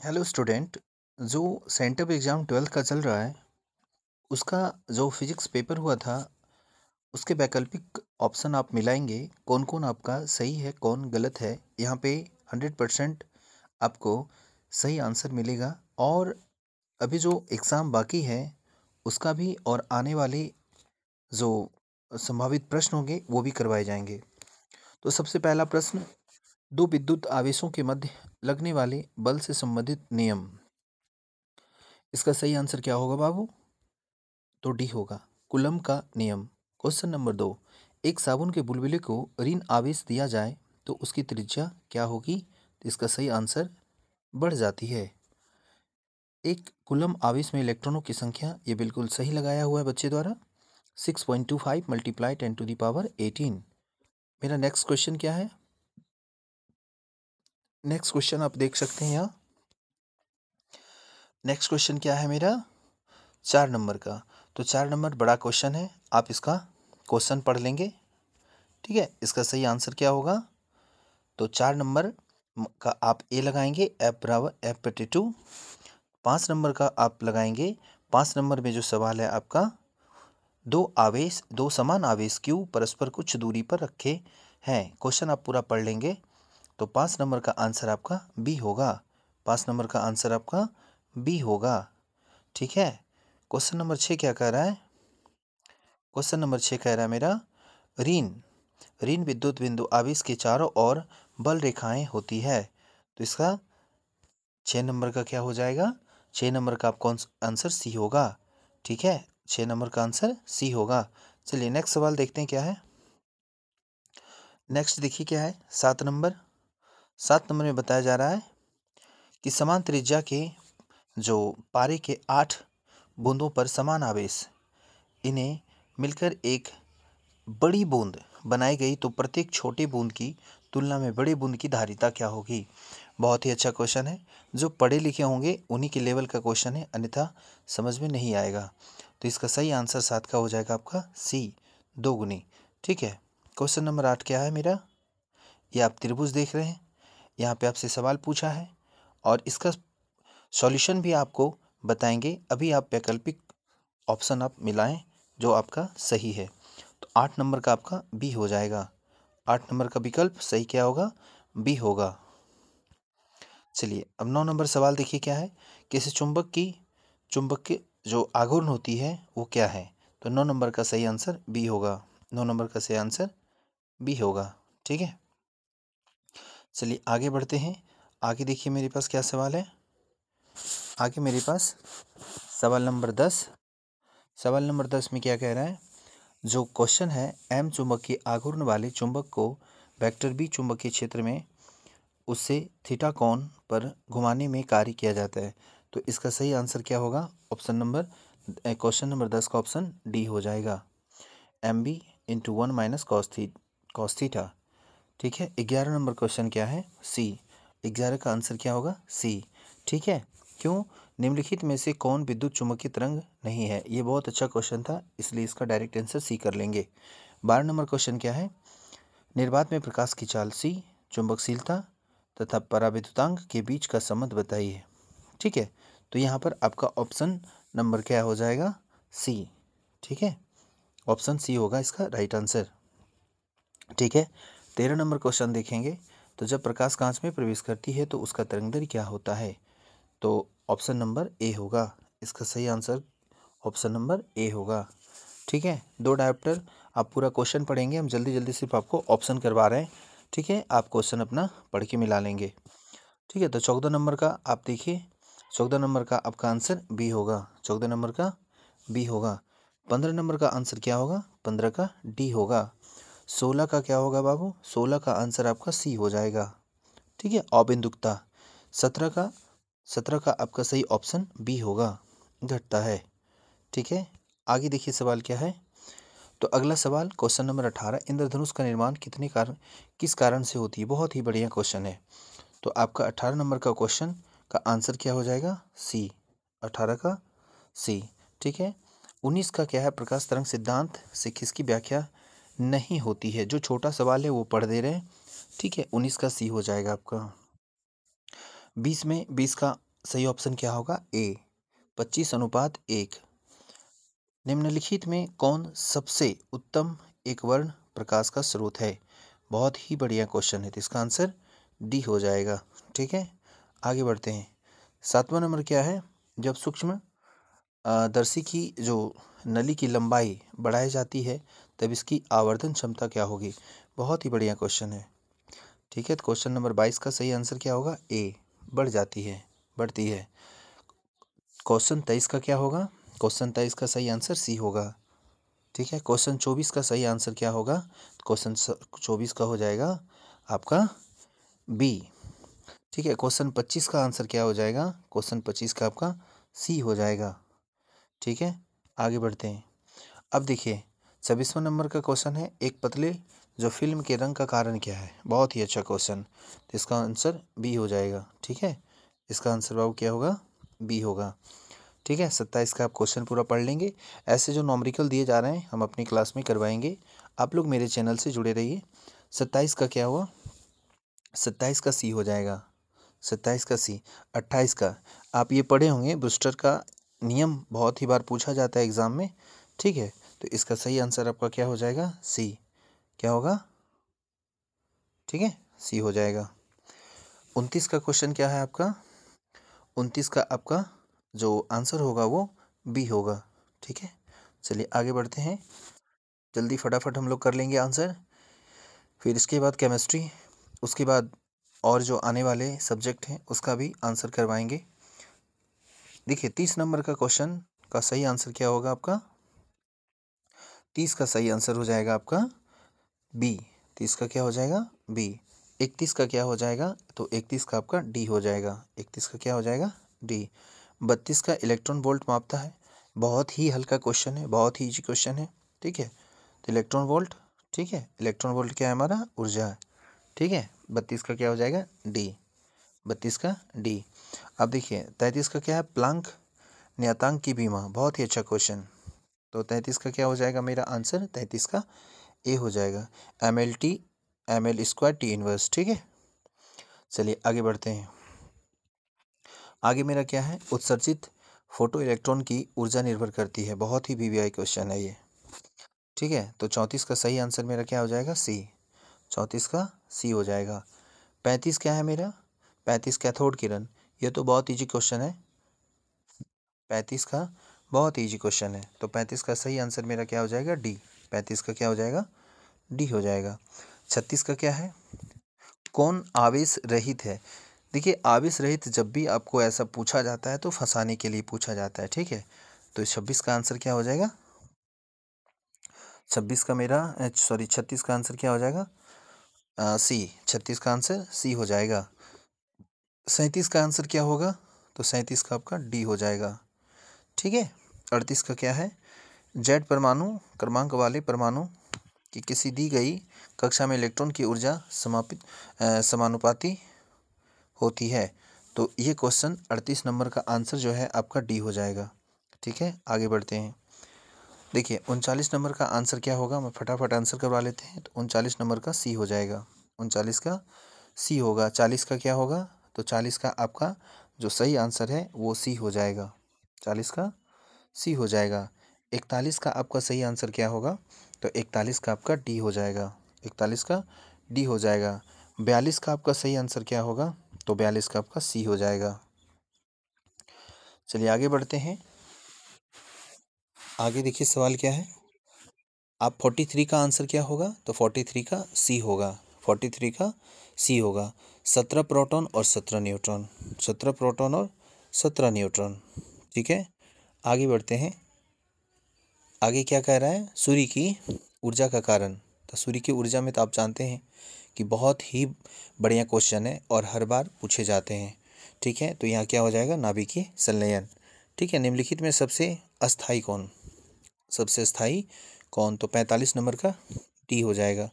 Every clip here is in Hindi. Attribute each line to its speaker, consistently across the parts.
Speaker 1: Hello student. जो सेंटअप एग्ज़ाम 12th का चल रहा है उसका जो फिजिक्स पेपर हुआ था उसके वैकल्पिक ऑप्शन आप मिलाएंगे कौन कौन आपका सही है कौन गलत है। यहाँ पे 100% आपको सही आंसर मिलेगा। और अभी जो एग्ज़ाम बाकी है उसका भी और आने वाले जो संभावित प्रश्न होंगे वो भी करवाए जाएंगे। तो सबसे पहला प्रश्न, दो विद्युत आवेशों के मध्य लगने वाले बल से संबंधित नियम। इसका सही आंसर क्या होगा बाबू? तो डी होगा, कूलम्ब का नियम। क्वेश्चन नंबर 2, एक साबुन के बुलबुले को ऋण आवेश दिया जाए तो उसकी त्रिज्या क्या होगी? तो इसका सही आंसर बढ़ जाती है। एक कूलम्ब आवेश में इलेक्ट्रॉनों की संख्या, ये बिल्कुल सही लगाया हुआ है बच्चे द्वारा, 6.25 मल्टीप्लाई 10⁻18। मेरा नेक्स्ट क्वेश्चन क्या है? नेक्स्ट क्वेश्चन आप देख सकते हैं यहाँ। नेक्स्ट क्वेश्चन क्या है मेरा? 4 नंबर का। तो 4 नंबर बड़ा क्वेश्चन है, आप इसका क्वेश्चन पढ़ लेंगे। ठीक है, इसका सही आंसर क्या होगा? तो 4 नंबर का आप ए लगाएंगे, एफ बराबर एफ बटे 2। 5 नंबर का आप लगाएंगे, 5 नंबर में जो सवाल है आपका, दो समान आवेश क्यू परस्पर कुछ दूरी पर रखे हैं। क्वेश्चन आप पूरा पढ़ लेंगे तो 5 नंबर का आंसर आपका बी होगा। 5 नंबर का आंसर आपका बी होगा। ठीक है। क्वेश्चन नंबर 6 क्या कह रहा है? क्वेश्चन नंबर 6 कह रहा है मेरा, ऋण ऋण विद्युत बिंदु आवेश के चारों ओर बल रेखाएं होती है। तो इसका 6 नंबर का क्या हो जाएगा? 6 नंबर का आपका आंसर सी होगा। ठीक है, 6 नंबर का आंसर सी होगा। चलिए नेक्स्ट सवाल देखते हैं क्या है। नेक्स्ट देखिए क्या है, 7 नंबर। 7 नंबर में बताया जा रहा है कि समान त्रिज्या के जो पारे के 8 बूंदों पर समान आवेश, इन्हें मिलकर एक बड़ी बूंद बनाई गई तो प्रत्येक छोटी बूंद की तुलना में बड़ी बूंद की धारिता क्या होगी? बहुत ही अच्छा क्वेश्चन है। जो पढ़े लिखे होंगे उन्हीं के लेवल का क्वेश्चन है, अन्यथा समझ में नहीं आएगा। तो इसका सही आंसर 7 का हो जाएगा आपका सी, 2 गुनी। ठीक है। क्वेश्चन नंबर 8 क्या है मेरा? ये आप त्रिभुज देख रहे हैं, यहाँ पे आपसे सवाल पूछा है और इसका सॉल्यूशन भी आपको बताएंगे। अभी आप वैकल्पिक ऑप्शन आप मिलाएं जो आपका सही है। तो 8 नंबर का आपका बी हो जाएगा। 8 नंबर का विकल्प सही क्या होगा? बी होगा। चलिए अब 9 नंबर सवाल देखिए क्या है। किसी चुंबक की जो आघूर्ण होती है वो क्या है? तो 9 नंबर का सही आंसर बी होगा। 9 नंबर का सही आंसर बी होगा। ठीक है, चलिए आगे बढ़ते हैं। आगे देखिए मेरे पास क्या सवाल है। आगे मेरे पास सवाल नंबर 10। सवाल नंबर 10 में क्या कह रहा है? जो क्वेश्चन है, एम चुंबकीय आघूर्ण वाले चुंबक को वेक्टर बी चुंबकीय क्षेत्र में उससे थीटा कोण पर घुमाने में कार्य किया जाता है। तो इसका सही आंसर क्या होगा? क्वेश्चन नंबर 10 का ऑप्शन डी हो जाएगा, M B into 1 minus cos theta. ठीक है। 11 नंबर क्वेश्चन क्या है? सी। 11 का आंसर क्या होगा? सी। ठीक है। क्यों? निम्नलिखित में से कौन विद्युत चुम्बकीय तरंग नहीं है? ये बहुत अच्छा क्वेश्चन था, इसलिए इसका डायरेक्ट आंसर सी कर लेंगे। 12 नंबर क्वेश्चन क्या है? निर्वात में प्रकाश की चाल सी, चुंबकशीलता तथा पराविद्युतांक के बीच का संबंध बताइए। ठीक है, तो यहाँ पर आपका ऑप्शन नंबर क्या हो जाएगा? सी। ठीक है, ऑप्शन सी होगा इसका राइट आंसर। ठीक है। 13 नंबर क्वेश्चन देखेंगे। तो जब प्रकाश कांच में प्रवेश करती है तो उसका तरंगदैर्घ्य क्या होता है? तो ऑप्शन नंबर ए होगा। इसका सही आंसर ऑप्शन नंबर ए होगा। ठीक है। 2 डायोप्टर, आप पूरा क्वेश्चन पढ़ेंगे, हम जल्दी जल्दी सिर्फ आपको ऑप्शन करवा रहे हैं। ठीक है, आप क्वेश्चन अपना पढ़ के मिला लेंगे। ठीक है, तो 14 नंबर का आप देखिए। 14 नंबर का आपका आंसर बी होगा। 14 नंबर का बी होगा। 15 नंबर का आंसर क्या होगा? 15 का डी होगा। 16 का क्या होगा बाबू? 16 का आंसर आपका सी हो जाएगा। ठीक है, अबिंदुकता। 17 का आपका सही ऑप्शन बी होगा, घटता है। ठीक है, आगे देखिए सवाल क्या है। तो अगला सवाल क्वेश्चन नंबर 18, इंद्रधनुष का निर्माण किस कारण से होती है? बहुत ही बढ़िया क्वेश्चन है। तो आपका 18 नंबर का क्वेश्चन का आंसर क्या हो जाएगा? सी। 18 का सी। ठीक है। 19 का क्या है? प्रकाश तरंग सिद्धांत से किसकी व्याख्या नहीं होती है? जो छोटा सवाल है वो पढ़ दे रहे हैं। ठीक है, 19 का सी हो जाएगा आपका। 20 का सही ऑप्शन क्या होगा? ए, 25:1। निम्नलिखित में कौन सबसे उत्तम एक वर्ण प्रकाश का स्रोत है? बहुत ही बढ़िया क्वेश्चन है, तो इसका आंसर डी हो जाएगा। ठीक है, आगे बढ़ते हैं। 7वां नंबर क्या है? जब सूक्ष्म दर्शी की जो नली की लंबाई बढ़ाई जाती है तब इसकी आवर्धन क्षमता क्या होगी? बहुत ही बढ़िया क्वेश्चन है। ठीक है, तो क्वेश्चन नंबर 22 का सही आंसर क्या होगा? ए, बढ़ जाती है, बढ़ती है। क्वेश्चन 23 का क्या होगा? क्वेश्चन 23 का सही आंसर सी होगा। ठीक है, क्वेश्चन 24 का सही आंसर क्या होगा? क्वेश्चन 24 का हो जाएगा आपका बी। ठीक है, क्वेश्चन 25 का आंसर क्या हो जाएगा? क्वेश्चन 25 का आपका सी हो जाएगा। ठीक है, आगे बढ़ते हैं। अब देखिए 26वां नंबर का क्वेश्चन है, एक पतले जो फिल्म के रंग का कारण क्या है? बहुत ही अच्छा क्वेश्चन, तो इसका आंसर बी हो जाएगा। ठीक है, इसका आंसर बाबू क्या होगा? बी होगा। ठीक है, 27 का आप क्वेश्चन पूरा पढ़ लेंगे। ऐसे जो नॉमरिकल दिए जा रहे हैं हम अपनी क्लास में करवाएंगे, आप लोग मेरे चैनल से जुड़े रहिए। 27 का क्या हुआ? 27 का सी हो जाएगा। 27 का सी। 28 का आप ये पढ़े होंगे, ब्रूस्टर का नियम बहुत ही बार पूछा जाता है एग्जाम में। ठीक है, तो इसका सही आंसर आपका क्या हो जाएगा? सी। क्या होगा? ठीक है, सी हो जाएगा। 29 का क्वेश्चन क्या है आपका? 29 का आपका जो आंसर होगा वो बी होगा। ठीक है, चलिए आगे बढ़ते हैं। जल्दी फटाफट हम लोग कर लेंगे आंसर, फिर इसके बाद केमिस्ट्री, उसके बाद और जो आने वाले सब्जेक्ट हैं उसका भी आंसर करवाएंगे। देखिए 30 नंबर का क्वेश्चन का सही आंसर क्या होगा आपका? 30 का सही आंसर हो जाएगा आपका बी। 30 का क्या हो जाएगा? बी। 31 का क्या हो जाएगा? तो 31 का आपका डी हो जाएगा। 31 का क्या हो जाएगा? डी। 32 का इलेक्ट्रॉन वोल्ट मापता है। बहुत ही हल्का क्वेश्चन है, बहुत ही इजी क्वेश्चन है। ठीक है, तो इलेक्ट्रॉन वोल्ट, ठीक है, इलेक्ट्रॉन वोल्ट क्या है हमारा? ऊर्जा है। ठीक है, 32 का क्या हो जाएगा? डी। 32 का डी। अब देखिए 33 का क्या है? प्लांक नियतांक की बीमा, बहुत ही अच्छा क्वेश्चन। तो 33 का क्या हो जाएगा मेरा आंसर? 33 का ए हो जाएगा। ml² T inverse. ठीक है, चलिए आगे बढ़ते हैं। आगे मेरा क्या है? उत्सर्जित फोटो इलेक्ट्रॉन की ऊर्जा निर्भर करती है। बहुत ही वीवीआई क्वेश्चन है ये। ठीक है, तो 34 का सही आंसर मेरा क्या हो जाएगा? सी। 34 का सी हो जाएगा। 35 क्या है मेरा? 35 कैथोड किरण, ये तो बहुत इजी क्वेश्चन है। 35 का बहुत इजी क्वेश्चन है, तो 35 का सही आंसर मेरा क्या हो जाएगा? डी। 35 का क्या हो जाएगा? डी हो जाएगा। 36 का क्या है? कौन आवेश रहित है? देखिए आवेश रहित जब भी आपको ऐसा पूछा जाता है तो फंसाने के लिए पूछा जाता है। ठीक है, तो 26 का आंसर क्या हो जाएगा? 26 का मेरा सॉरी 36 का आंसर क्या हो जाएगा? सी। 36 का आंसर सी हो जाएगा। 37 का आंसर क्या होगा? तो 37 का आपका डी हो जाएगा। ठीक है, 38 का क्या है? जेड परमाणु क्रमांक वाले परमाणु कि किसी दी गई कक्षा में इलेक्ट्रॉन की ऊर्जा समानुपाती होती है। तो ये क्वेश्चन 38 नंबर का आंसर जो है आपका डी हो जाएगा। ठीक है, आगे बढ़ते हैं। देखिए 39 नंबर का आंसर क्या होगा? मैं फटाफट आंसर करवा लेते हैं। तो 39 नंबर का सी हो जाएगा। 39 का सी होगा। 40 का क्या होगा? तो 40 का आपका जो सही आंसर है वो सी हो जाएगा। 40 का सी हो जाएगा। 41 का आपका सही आंसर क्या होगा? तो 41 का आपका डी हो जाएगा। 41 का डी हो जाएगा। 42 का आपका सही आंसर क्या होगा? तो 42 का आपका सी हो जाएगा। चलिए आगे बढ़ते हैं। आगे देखिए सवाल क्या है? आप 43 का आंसर क्या होगा? तो 43 का सी होगा। 43 का सी होगा। 17 प्रोटॉन और 17 न्यूट्रॉन। 17 प्रोटॉन और 17 न्यूट्रॉन। ठीक है, आगे बढ़ते हैं। आगे क्या कह रहा है? सूर्य की ऊर्जा का कारण। तो सूर्य की ऊर्जा में तो आप जानते हैं कि बहुत ही बढ़िया क्वेश्चन है और हर बार पूछे जाते हैं। ठीक है, तो यहाँ क्या हो जाएगा? नाभिकीय संलयन। ठीक है, निम्नलिखित में सबसे अस्थाई कौन? सबसे स्थायी कौन? तो 45 नंबर का डी हो जाएगा।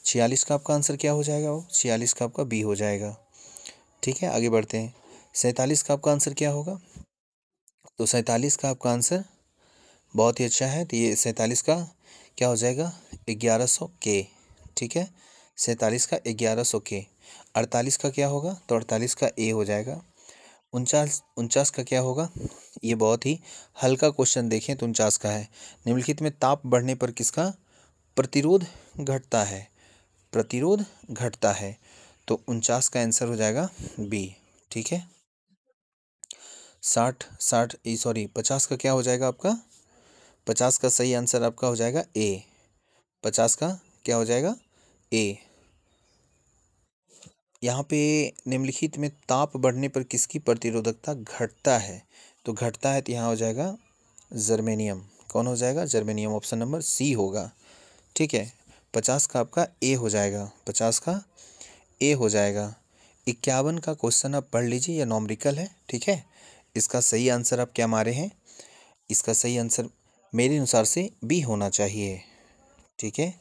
Speaker 1: 46 का आपका आंसर क्या हो जाएगा? वो 46 का आपका बी हो जाएगा। ठीक है, आगे बढ़ते हैं। 47 का आपका आंसर क्या होगा? तो 47 का आपका आंसर बहुत ही अच्छा है, तो ये 47 का क्या हो जाएगा? 1100 के। ठीक है, 47 का 1100 के। 48 का क्या होगा? तो 48 का ए हो जाएगा। 49 49 का क्या होगा? ये बहुत ही हल्का क्वेश्चन देखें तो 49 का है, निम्नलिखित में ताप बढ़ने पर किसका प्रतिरोध घटता है? प्रतिरोध घटता है, तो 49 का आंसर हो जाएगा बी। ठीक है। 50 का क्या हो जाएगा आपका? 50 का सही आंसर आपका हो जाएगा ए। 50 का क्या हो जाएगा? ए। यहाँ पे निम्नलिखित में ताप बढ़ने पर किसकी प्रतिरोधकता घटता है? तो घटता है तो यहाँ हो जाएगा जर्मेनियम। कौन हो जाएगा? जर्मेनियम। ऑप्शन नंबर सी होगा। ठीक है। 50 का आपका ए हो जाएगा। 50 का ए हो जाएगा। 51 का क्वेश्चन आप पढ़ लीजिए, यह नॉमरिकल है। ठीक है। इसका सही आंसर आप क्या मारे हैं? इसका सही आंसर मेरे अनुसार से बी होना चाहिए। ठीक है।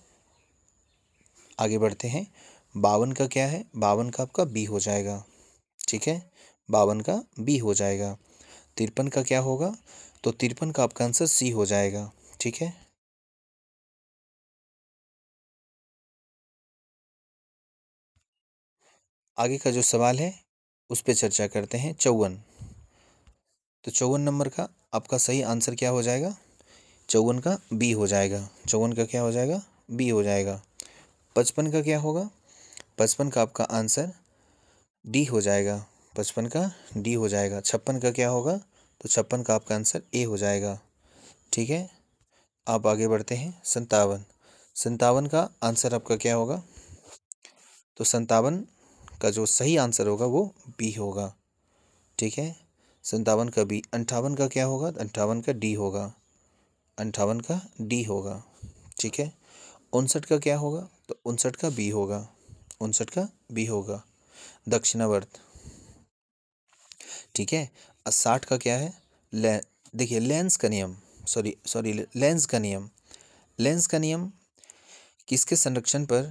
Speaker 1: आगे बढ़ते हैं। 52 का क्या है? 52 का आपका बी हो जाएगा। ठीक है। 52 का बी हो जाएगा। 53 का क्या होगा? तो 53 का आपका आंसर सी हो जाएगा। ठीक है। आगे का जो सवाल है उस पर चर्चा करते हैं। 54। तो 54 नंबर का आपका सही आंसर क्या हो जाएगा? 54 का बी हो जाएगा। 54 का क्या हो जाएगा? बी हो जाएगा। 55 का क्या होगा? 55 का आपका आंसर डी हो जाएगा। 55 का डी हो जाएगा। 56 का क्या होगा? तो 56 का आपका आंसर ए हो जाएगा। ठीक है। आप आगे बढ़ते हैं। 57। 57 का आंसर आपका क्या होगा? तो 57 का जो सही आंसर होगा वो बी होगा। ठीक है। 57 का बी। 58 का क्या होगा? 58 का डी होगा। 58 का डी होगा। ठीक है। 59 का क्या होगा? तो 59 का बी होगा। 59 का बी होगा। दक्षिणावर्त। ठीक है। 60 का क्या है? ले देखिए लेंस का नियम, सॉरी सॉरी लेंस का नियम। लेंस का नियम किसके संरक्षण पर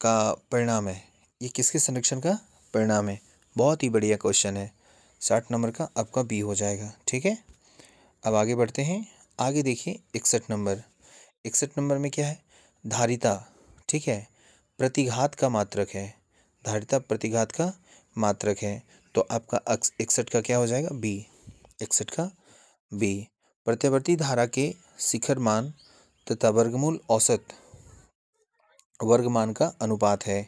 Speaker 1: का परिणाम है? ये किसके संरक्षण का परिणाम है? बहुत ही बढ़िया क्वेश्चन है। 60 नंबर का आपका बी हो जाएगा। ठीक है। अब आगे बढ़ते हैं। आगे देखिए 61 नंबर। 61 नंबर में क्या है? धारिता। ठीक है। प्रतिघात का मात्रक है। धारिता प्रतिघात का मात्रक है, तो आपका 61 का क्या हो जाएगा? बी। 61 का बी। प्रत्यावर्ती धारा के शिखर मान तथा वर्गमूल औसत वर्गमान का अनुपात है।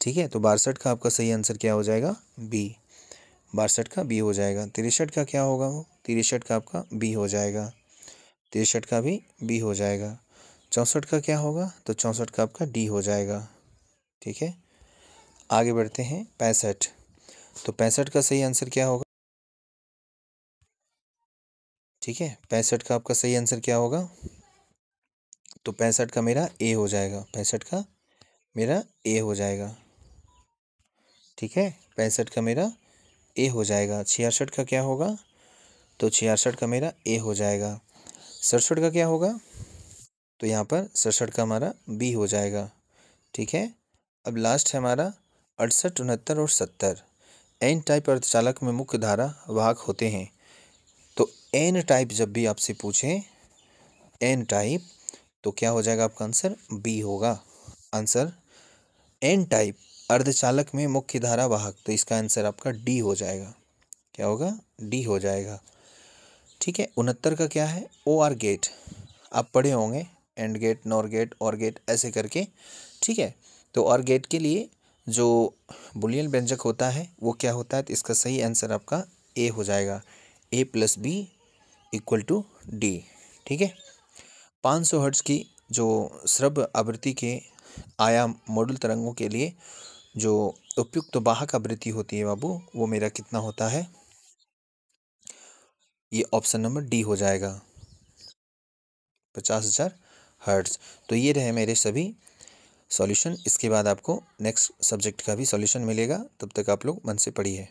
Speaker 1: ठीक है। तो 62 का आपका सही आंसर क्या हो जाएगा? बी। 62 का बी हो जाएगा। 63 का क्या होगा? वो 63 का आपका बी हो जाएगा। 63 का भी बी हो जाएगा। 64 का क्या होगा? तो 64 का आपका डी हो जाएगा। ठीक है। आगे बढ़ते हैं। 65। तो 65 का सही आंसर क्या होगा? ठीक है। 65 का आपका सही आंसर क्या होगा? तो 65 का मेरा ए हो जाएगा। 65 का मेरा ए हो जाएगा। ठीक है। 65 का मेरा ए हो जाएगा। 66 का क्या होगा? तो 66 का मेरा ए हो जाएगा। 67 का क्या होगा? तो यहाँ पर 67 का हमारा बी हो जाएगा। ठीक है। अब लास्ट है हमारा 68, 69 और 70। एन टाइप अर्धचालक में मुख्य धारा वाहक होते हैं। तो एन टाइप जब भी आपसे पूछें एन टाइप, तो क्या हो जाएगा आपका आंसर? बी होगा। आंसर एन टाइप अर्धचालक में मुख्य धारा वाहक, तो इसका आंसर आपका डी हो जाएगा। क्या होगा? डी हो जाएगा। ठीक है। 69 का क्या है? O R gate. आप पढ़े होंगे, एंड गेट, नॉर गेट, और गेट ऐसे करके। ठीक है। तो और गेट के लिए जो बुलियन व्यंजक होता है वो क्या होता है? तो इसका सही आंसर आपका ए हो जाएगा। A plus B equal to D. ठीक है। 500 हर्ट्ज की जो श्रव्य आवृत्ति के आयाम मॉड्यूल तरंगों के लिए जो उपयुक्त वाहक आवृत्ति होती है बाबू, वो मेरा कितना होता है? ये ऑप्शन नंबर डी हो जाएगा, 50,000 हर्ट्ज। तो ये रहे मेरे सभी सॉल्यूशन। इसके बाद आपको नेक्स्ट सब्जेक्ट का भी सॉल्यूशन मिलेगा, तब तक आप लोग मन से पढ़िए।